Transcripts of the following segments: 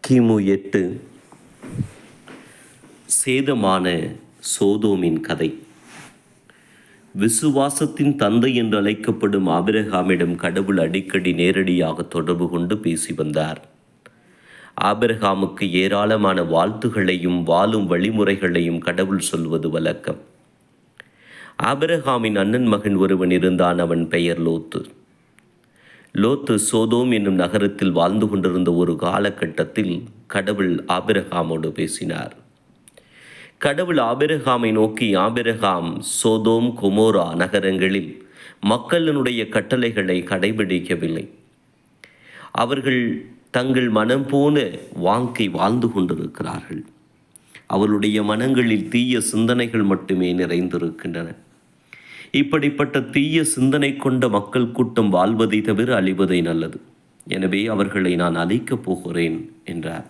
கிமு 8 சேதமான சோதோமின் கதை. விசுவாசத்தின் தந்தை என்று அழைக்கப்படும் ஆபிரகாமிடம் கடவுள் அடிக்கடி நேரடியாக தொடர்பு கொண்டு பேசி வந்தார். ஆபிரகாமுக்கு ஏராளமான வாழ்த்துகளையும் வாழும் வழிமுறைகளையும் கடவுள் சொல்வது வழக்கம். ஆபிரகாமின் அண்ணன் மகன் ஒருவன் இருந்தான். அவன் பெயர் லோத்து. லோத்து சோதோம் என்னும் நகரத்தில் வாழ்ந்து கொண்டிருந்த ஒரு காலகட்டத்தில் கடவுள் ஆபிரகாமோடு பேசினார். கடவுள் ஆபிரகாமை நோக்கி, ஆபிரகாம் சோதோம் கொமோரா நகரங்களில் மக்களினுடைய கட்டளைகளை கடைபிடிக்கவில்லை. அவர்கள் தங்கள் மனம் போன வாழ்க்கை வாழ்ந்து கொண்டிருக்கிறார்கள். அவருடைய மனங்களில் தீய சிந்தனைகள் மட்டுமே நிறைந்திருக்கின்றன. இப்படிப்பட்ட தீய சிந்தனை கொண்ட மக்கள் கூட்டம் வாழ்வதை தவிர அழிவதை நல்லது. எனவே அவர்களை நான் அழிக்கப் போகிறேன் என்றார்.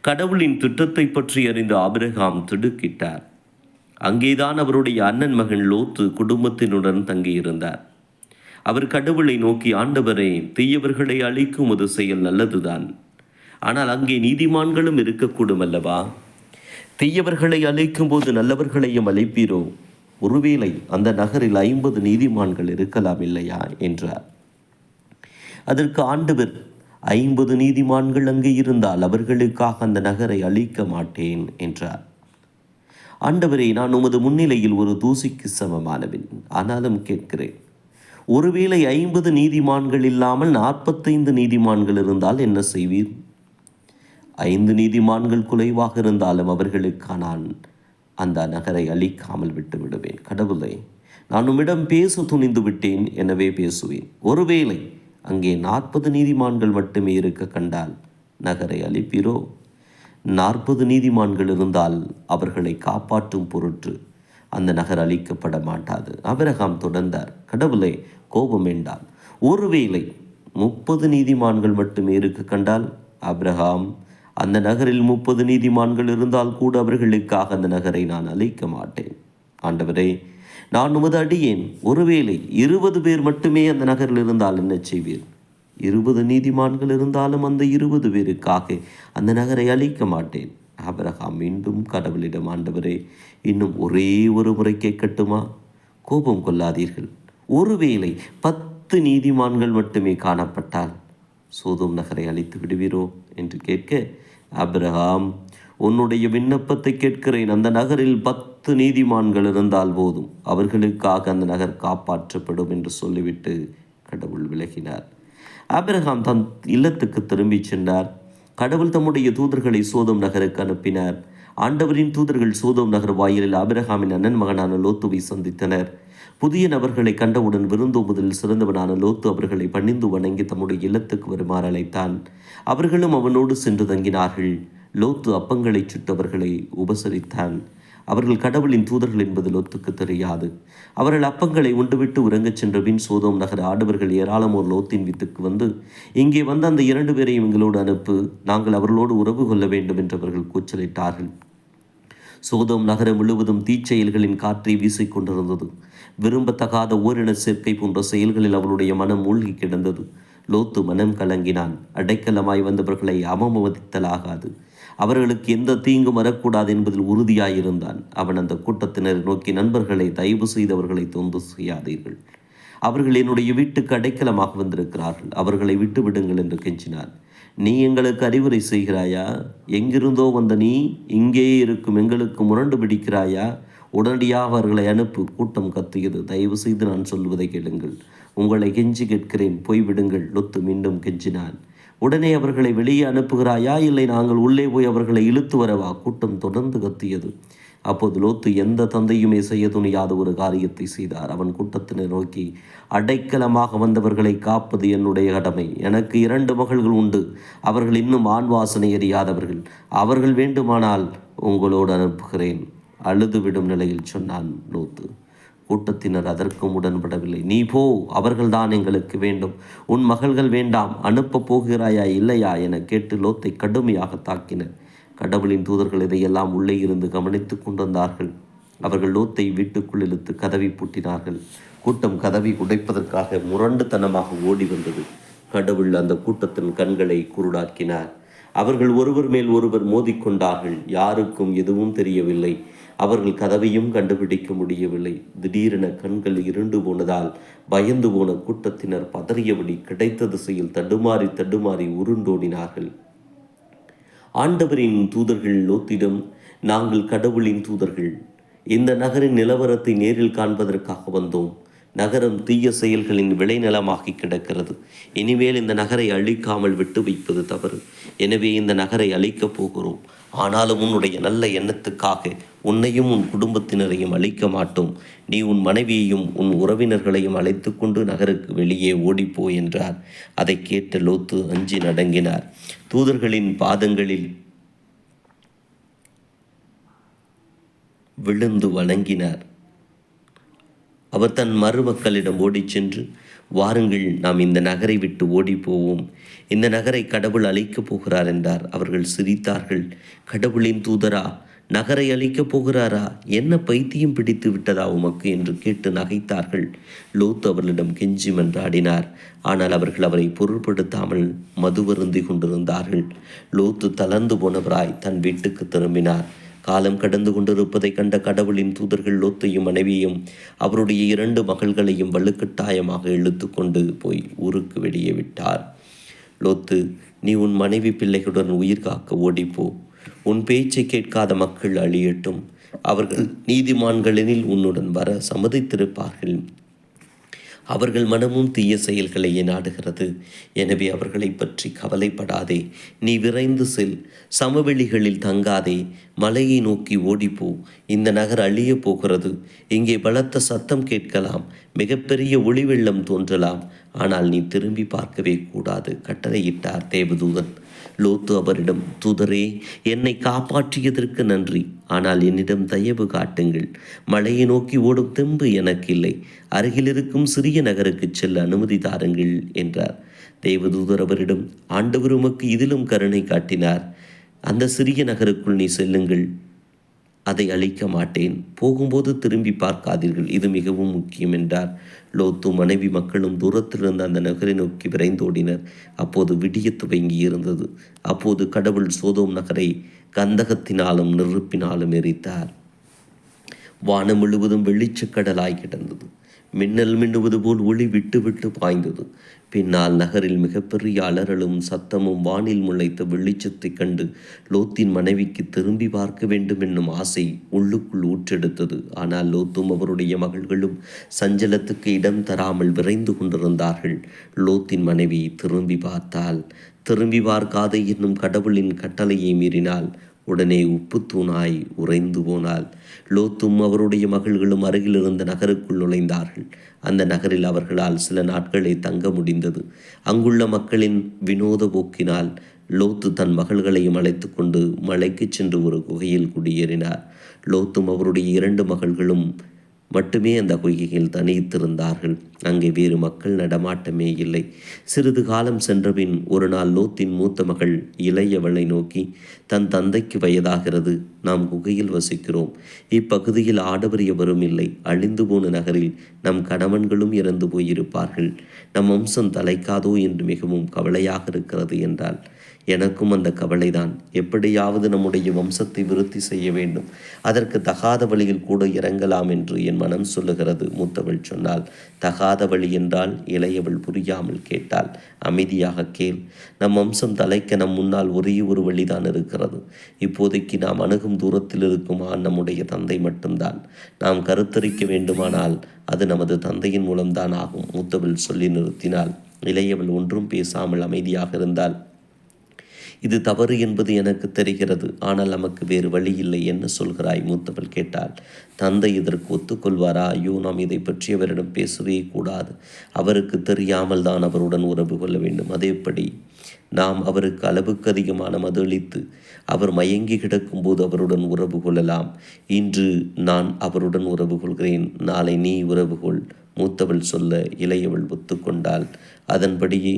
கடவுளின் திட்டத்தை பற்றி அறிந்த ஆபிரகாம் திடுக்கிட்டார். அங்கேதான் அவருடைய அண்ணன் மகன் லோத்து குடும்பத்தினுடன் தங்கியிருந்தார். அவர் கடவுளை நோக்கி, ஆண்டவரே, தீயவர்களை அழிக்கும் ஒரு செயல் நல்லதுதான். ஆனால் அங்கே நீதிமான்களும் இருக்கக்கூடும் அல்லவா? தீயவர்களை அழிக்கும் போது நல்லவர்களையும் அழிப்பீரோ? ஒருவேளை அந்த நகரில் 50 நீதிமான்கள் இருக்கலாம் இல்லையா என்றார். அதற்கு ஆண்டவர், 50 நீதிமான்கள் அங்கே இருந்தால் அவர்களுக்காக அந்த நகரை அழிக்க மாட்டேன் என்றார். ஆண்டவரே, நான் உமது முன்னிலையில் ஒரு தூசிக்கு சமமானவன். ஆனாலும் கேட்கிறேன், ஒருவேளை 50 நீதிமான்கள் இல்லாமல் 45 நீதிமான்கள் இருந்தால் என்ன செய்வீர்? 5 நீதிமான்கள் குறைவாக இருந்தாலும் அவர்களுக்காக நான் அந்த நகரை அழிக்காமல் விட்டு விடுவேன். கடவுளே, நான் உம்மிடம் பேச துணிந்து விட்டேன், எனவே பேசுவேன். ஒருவேளை அங்கே 40 நீதிமான்கள் மட்டுமே இருக்க கண்டால் நகரை அழிப்பீரோ? 40 நீதிமான்கள் இருந்தால் அவர்களை காப்பாற்றும் பொருட்டு அந்த நகர் அழிக்கப்பட மாட்டாது. ஆபிரகாம் தொடர்ந்தார், கடவுளே, கோபம் வேண்டாம். ஒருவேளை 30 நீதிமான்கள் மட்டுமே இருக்க கண்டால்? ஆபிரகாம், அந்த நகரில் 30 நீதிமான்கள் இருந்தால் கூட அவர்களுக்காக அந்த நகரை நான் அழிக்க மாட்டேன். ஆண்டவரே, நான் உமது அடியேன். ஒருவேளை 20 பேர் மட்டுமே அந்த நகரில் இருந்தால் என்ன செய்வீர்? 20 நீதிமான்கள் இருந்தாலும் அந்த 20 பேருக்காக அந்த நகரை அழிக்க மாட்டேன். ஆபிரகாம் மீண்டும் கடவுளிடம், ஆண்டவரே, இன்னும் ஒரே ஒரு முறை கேட்கட்டுமா? கோபம் கொள்ளாதீர்கள். ஒருவேளை 10 நீதிமான்கள் மட்டுமே காணப்பட்டால் சோதோம் நகரை அழித்து விடுவீரோ என்று கேட்க, ஆபிரகாம், உன்னுடைய விண்ணப்பத்தை கேட்கிறேன். அந்த நகரில் 10 நீதிமான்கள் இருந்தால் போதும், அவர்களுக்காக அந்த நகர் காப்பாற்றப்படும் என்று சொல்லிவிட்டு கடவுள் விலகினார். ஆபிரகாம் தன் இல்லத்துக்கு திரும்பி சென்றார். கடவுள் தம்முடைய தூதர்களை சோதோம் நகருக்கு அனுப்பினார். ஆண்டவரின் தூதர்கள் சோதோம் நகர் வாயிலில் ஆபிரகாமின் அண்ணன் மகனான லோத்துவை சந்தித்தனர். புதிய நபர்களை கண்டவுடன் விருந்தோம்புதலில் சிறந்தவனான லோத்து அவர்களை பணிந்து வணங்கி தம்முடைய இல்லத்துக்கு வருமாறு அழைத்தான். அவர்களும் அவனோடு சென்று தங்கினார்கள். லோத்து அப்பங்களை சுட்டவர்களை உபசரித்தான். அவர்கள் கடவுளின் தூதர்கள் என்பது லோத்துக்கு தெரியாது. அவர்கள் அப்பங்களை உண்டுவிட்டு உறங்கச் சென்ற பின் சோதோம் நகர ஆடவர்கள் ஏராளமோர் லோத்தின் வீட்டுக்கு வந்து, இங்கே வந்த அந்த 2 பேரையும் எங்களோடு அனுப்பு, நாங்கள் அவர்களோடு உறவு கொள்ள வேண்டும் என்று அவர்கள் கூச்சலிட்டார்கள். சோதோம் நகரம் முழுவதும் தீச்செயல்களின் காற்றை வீசிக்கொண்டிருந்தது. விரும்பத்தகாத ஓரின சேர்க்கை போன்ற செயல்களில் அவளுடைய மனம் மூழ்கி கிடந்தது. லோத்து மனம் கலங்கினான். அடைக்கலமாய் வந்தவர்களை அவமதித்தலாகாது, அவர்களுக்கு எந்த தீங்கும் வரக்கூடாது என்பதில் உறுதியாயிருந்தான். அவன் அந்த கூட்டத்தினரை நோக்கி, நண்பர்களை, தயவு செய்தவர்களை தொந்து செய்யாதீர்கள். அவர்கள் என்னுடைய வீட்டுக்கு அடைக்கலமாக வந்திருக்கிறார்கள். அவர்களை விட்டு விடுங்கள் என்று கெஞ்சினான். நீ எங்களுக்கு அறிவுரை செய்கிறாயா? எங்கிருந்தோ வந்த நீ இங்கே இருக்கும் எங்களுக்கு முரண்டு பிடிக்கிறாயா? உடனடியாக அவர்களை அனுப்பு. கூட்டம் கத்தியது. தயவு செய்து நான் சொல்வதை கேளுங்கள். உங்களை கெஞ்சி கேட்கிறேன், போய்விடுங்கள். லொத்து மீண்டும் கெஞ்சினான். உடனே அவர்களை வெளியே அனுப்புகிறாயா? இல்லை நாங்கள் உள்ளே போய் அவர்களை இழுத்து வரவா? கூட்டம் தொடர்ந்து கத்தியது. அப்போது லோத்து எந்த தந்தையுமே செய்ய துணியாத ஒரு காரியத்தை செய்தார். அவன் கூட்டத்தினை நோக்கி, அடைக்கலமாக வந்தவர்களை காப்பது என்னுடைய கடமை. எனக்கு 2 மகள்கள் உண்டு. அவர்கள் இன்னும் ஆண் வாசனை அறியாதவர்கள். அவர்கள் வேண்டுமானால் உங்களோடு அனுப்புகிறேன். அழுதுவிடும் நிலையில் சொன்னான் லோத்து. கூட்டத்தினர் அதற்கும் உடன்படவில்லை. நீ போ, அவர்கள்தான் எங்களுக்கு வேண்டும். உன் மகள்கள் வேண்டாம். அனுப்பப் போகிறாயா இல்லையா என கேட்டு லோத்தை கடுமையாக தாக்கினர். கடவுளின் தூதர்கள் இதையெல்லாம் உள்ளே இருந்து கவனித்து கொண்டிருந்தார்கள். அவர்கள் லோத்தை வீட்டுக்குள் இழுத்து கதவை பூட்டினார்கள். கூட்டம் கதவை உடைப்பதற்காக முரண்டுத்தனமாக ஓடி வந்தது. கடவுள் அந்த கூட்டத்தின் கண்களை குருடாக்கினார். அவர்கள் ஒருவர் மேல் ஒருவர் மோதிக்கொண்டார்கள். யாருக்கும் எதுவும் தெரியவில்லை. அவர்கள் கதவையும் கண்டுபிடிக்க முடியவில்லை. திடீரென கண்கள் இருண்டு போனதால் பயந்து போன கூட்டத்தினர் பதறியபடி கிடைத்த திசையில் தடுமாறி தடுமாறி உருண்டோடினார்கள். ஆண்டவரின் தூதர்கள் லோத்திடம், நாங்கள் கடவுளின் தூதர்கள். இந்த நகரின் நிலவரத்தை நேரில் காண்பதற்காக வந்தோம். நகரம் தீய செயல்களின் விளைநிலமாகி கிடக்கிறது. இனிமேல் இந்த நகரை அழிக்காமல் விட்டு வைப்பது தவறு. எனவே இந்த நகரை அழிக்கப் போகிறோம். ஆனாலும் உன்னுடைய நல்ல எண்ணத்துக்காக உன்னையும் உன் குடும்பத்தினரையும் அழிக்க மாட்டோம். நீ உன் மனைவியையும் உன் உறவினர்களையும் அழைத்து கொண்டு நகருக்கு வெளியே ஓடிப்போ என்றார். அதை கேட்ட லோத்து அஞ்சி நடுங்கினார். தூதர்களின் பாதங்களில் விழுந்து வணங்கினார். அவர் தன் மருமக்களிடம் ஓடிச் சென்று, வாருங்கள், நாம் இந்த நகரை விட்டு ஓடிப்போவோம். இந்த நகரை கடவுள் அழிக்கப் போகிறார் என்றார். அவர்கள் சிரித்தார்கள். கடவுளின் தூதரா, நகரை அழிக்கப் போகிறாரா? என்ன பைத்தியம் பிடித்து விட்டதா உமக்கு என்று கேட்டு நகைத்தார்கள். லோத்து அவர்களிடம் கெஞ்சி மன்றாடினார். ஆனால் அவர்கள் அவரை பொருட்படுத்தாமல் மதுவருந்தி கொண்டிருந்தார்கள். லோத்து தளர்ந்து போனவராய் தன் வீட்டுக்கு திரும்பினார். காலம் கடந்து கொண்டிருப்பதை கண்ட கடவுளின் தூதர்கள் லோத்தையும் மனைவியையும் அவருடைய 2 மகள்களையும் வலுக்கட்டாயமாக இழுத்து கொண்டு போய் ஊருக்கு வெளியே விட்டார். லோத்து, நீ உன் மனைவி பிள்ளைகளுடன் உயிர் காக்க ஓடிப்போ. உன் பேச்சை கேட்காத மக்கள் அழியட்டும். அவர்கள் நீதிமான்களெனில் உன்னுடன் வர சம்மதித்திருப்பார்கள். அவர்கள் மனமும் தீய செயல்களையே நாடுகிறது. எனவே அவர்களை பற்றி கவலைப்படாதே. நீ விரைந்து செல். சமவெளிகளில் தங்காதே. மலையை நோக்கி ஓடிப்போ. இந்த நகர் அழியப் போகிறது. இங்கே பலத்த சத்தம் கேட்கலாம். மிகப்பெரிய ஒளி வெள்ளம் தோன்றலாம். ஆனால் நீ திரும்பி பார்க்கவே கூடாது, கட்டளையிட்டார் தேவதூதன். லோத்து அவரிடம், தூதரே, என்னை காப்பாற்றியதற்கு நன்றி. ஆனால் என்னிடம் தயவு காட்டுங்கள். மலையை நோக்கி ஓடும் தெம்பு எனக்கு இல்லை. அருகில் இருக்கும் சிறிய நகருக்கு செல்ல அனுமதி தாருங்கள் என்றார். தேவதூதர் அவரிடம், ஆண்டவர் உமக்கு இதிலும் கருணை காட்டினார். அந்த சிறிய நகருக்குள் நீ செல்லுங்கள். அதை அழிக்க மாட்டேன். போகும்போது திரும்பி பார்க்காதீர்கள். இது மிகவும் முக்கியம் என்றார். லோத்து மனைவி மக்களும் தூரத்திலிருந்து அந்த நகரை நோக்கி விரைந்தோடினர். அப்போது விடிய துவங்கி இருந்தது. அப்போது கடவுள் சோதோம் நகரை கந்தகத்தினாலும் நெருப்பினாலும் எரித்தார். வானம் முழுவதும் வெளிச்சக்கடலாய் கிடந்தது. மின்னல் மின்னுவது போல் ஒளி விட்டு விட்டு பாய்ந்தது. பின்னால் நகரில் மிகப்பெரிய அலறலும் சத்தமும் வானில் முளைத்த வெளிச்சத்தைக் கண்டு லோத்தின் மனைவிக்கு திரும்பி பார்க்க வேண்டும் என்னும் ஆசை உள்ளுக்குள் ஊற்றெடுத்தது. ஆனால் லோத்தும் அவருடைய மகள்களும் சஞ்சலத்துக்கு இடம் தராமல் விரைந்து கொண்டிருந்தார்கள். லோத்தின் மனைவி திரும்பி பார்த்தாள். திரும்பி பார்க்காதே என்னும் கடவுளின் கட்டளையை மீறினாள். உடனே உப்புத்தூணாய் உறைந்து போனாள். லோத்தும் அவருடைய மகள்களும் அருகில் இருந்த நகருக்குள் நுழைந்தார்கள். அந்த நகரில் அவர்களால் சில நாட்களே தங்க முடிந்தது. அங்குள்ள மக்களின் வினோத போக்கினால் லோத்து தன் மகள்களையும் அழைத்து கொண்டு மலைக்கு சென்று ஒரு குகையில் குடியேறினார். லோத்தும் அவருடைய 2 மகள்களும் மட்டுமே அந்த குகையில் தனித்திருந்தார்கள். அங்கே வேறு மக்கள் நடமாட்டமே இல்லை. சிறிது காலம் சென்றபின் ஒரு நாள் லோத்தின் மூத்த மகள் இளையவளை நோக்கி, தன் தந்தைக்கு வயதாகிறது. நாம் குகையில் வசிக்கிறோம். இப்பகுதியில் ஆடவர் எவரும் இல்லை. அழிந்து போன நகரில் நம் கணவன்களும் இறந்து போயிருப்பார்கள். நம் வம்சம் தலைக்காதோ என்று மிகவும் கவலையாக இருக்கிறது என்றாள். எனக்கும் அந்த கவலைதான். எப்படியாவது நம்முடைய வம்சத்தை விருத்தி செய்ய வேண்டும். அதற்கு தகாத வழியில் கூட இறங்கலாம் என்று என் மனம் சொல்லுகிறது, மூத்தவள் சொன்னாள். தகாத வழி என்றால்? இளையவள் புரியாமல் கேட்டாள். அமைதியாக கேள். நம் வம்சம் தலைக்க நம் முன்னால் ஒரே ஒரு வழிதான் இருக்கிறது. இப்போதைக்கு நாம் அணுகும் தூரத்தில் இருக்கும் நம்முடைய தந்தை மட்டும்தான். நாம் கருத்தரிக்க வேண்டுமானால் அது நமது தந்தையின் மூலம்தான் ஆகும், மூத்தவள் சொல்லி நிறுத்தினாள். இளையவள் ஒன்றும் பேசாமல் அமைதியாக இருந்தாள். இது தவறு என்பது எனக்கு தெரிகிறது. ஆனால் நமக்கு வேறு வழி இல்லை. என்ன சொல்கிறாய்? மூத்தவள் கேட்டாள். தந்தை இதற்கு ஒத்துக்கொள்வாரா? ஐயோ, நாம் இதை பற்றி அவரிடம் பேசவே கூடாது. அவருக்கு தெரியாமல் தான் அவருடன் உறவு கொள்ள வேண்டும். அதேபடி நாம் அவருக்கு அளவுக்கு அதிகமான மதளித்து அவர் மயங்கி கிடக்கும்போது அவருடன் உறவு கொள்ளலாம். இன்று நான் அவருடன் உறவு கொள்கிறேன், நாளை நீ உறவு கொள். மூத்தவள் சொல்ல இளையவள் ஒத்துக்கொண்டாள். அதன்படியே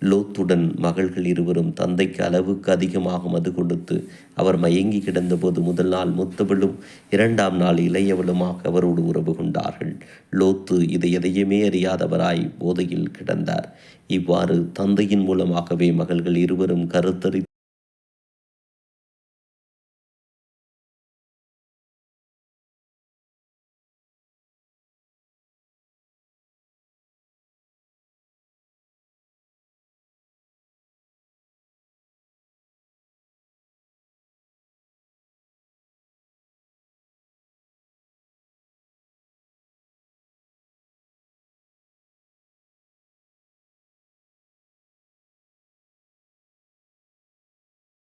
லோத்துடன் மகள்கள் இருவரும் தந்தைக்கு அளவுக்கு அதிகமாக மது கொடுத்து அவர் மயங்கி கிடந்தபோது முதல் நாள் மூத்தவளும் 2ஆம் நாள் இளையவளுமாக அவரோடு உறவு கொண்டார்கள். லோத்து இதை எதையுமே அறியாதவராய் போதையில் கிடந்தார். இவ்வாறு தந்தையின் மூலமாகவே மகள்கள் இருவரும் கருத்தறி